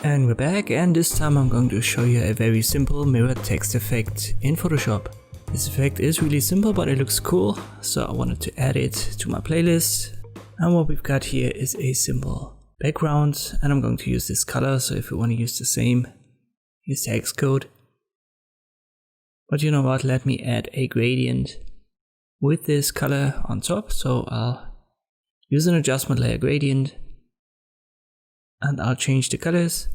And we're back, and this time I'm going to show you a very simple mirror text effect in Photoshop. This effect is really simple, but it looks cool, so I wanted to add it to my playlist. And what we've got here is a simple background, and I'm going to use this color, so if you want to use the same, use the Xcode. But you know what, let me add a gradient with this color on top, so I'll use an adjustment layer gradient, and I'll change the colors.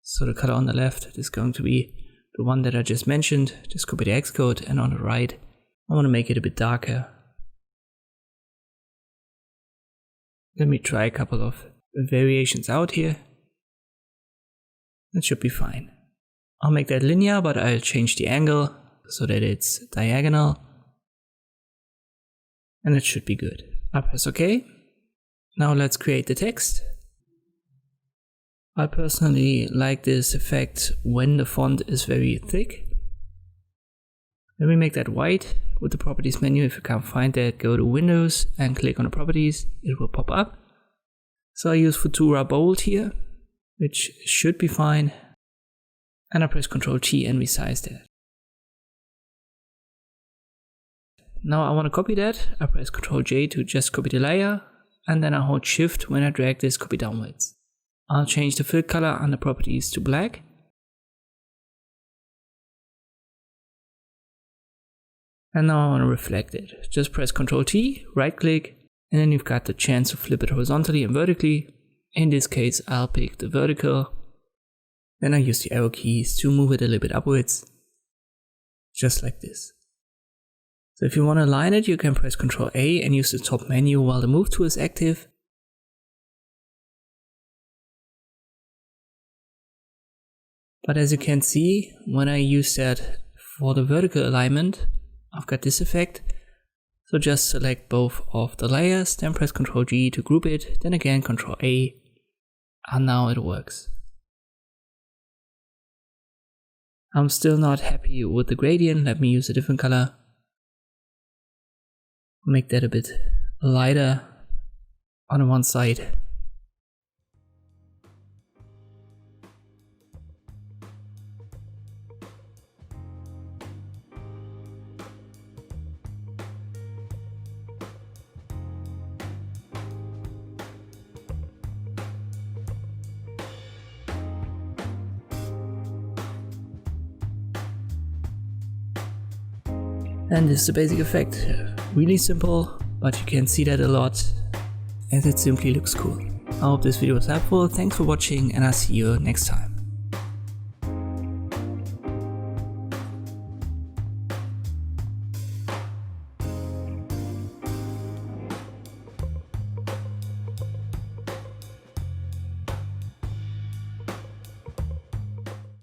So the color on the left is going to be the one that I just mentioned. Just copy the Xcode, and on the right I want to make it a bit darker. Let me try a couple of variations out here. That should be fine. I'll make that linear, but I'll change the angle so that it's diagonal. And it should be good. I press OK. Now let's create the text. I personally like this effect when the font is very thick. Let me make that white with the properties menu. If you can't find that, go to Windows and click on the properties. It will pop up. So I use Futura Bold here, which should be fine. And I press Ctrl T and resize that. Now I want to copy that. I press Ctrl J to just copy the layer. And then I hold Shift when I drag this copy downwards. I'll change the fill color on the properties to black. And now I want to reflect it. Just press Ctrl T, right click, and then you've got the chance to flip it horizontally and vertically. In this case, I'll pick the vertical. Then I use the arrow keys to move it a little bit upwards. Just like this. So if you want to align it, you can press Ctrl A and use the top menu while the move tool is active. But as you can see, when I use that for the vertical alignment, I've got this effect. So just select both of the layers, then press Ctrl G to group it, then again Ctrl A, and now it works. I'm still not happy with the gradient. Let me use a different color. Make that a bit lighter on one side. And this is the basic effect. Really simple, but you can see that a lot, and it simply looks cool. I hope this video was helpful. Thanks for watching, and I'll see you next time.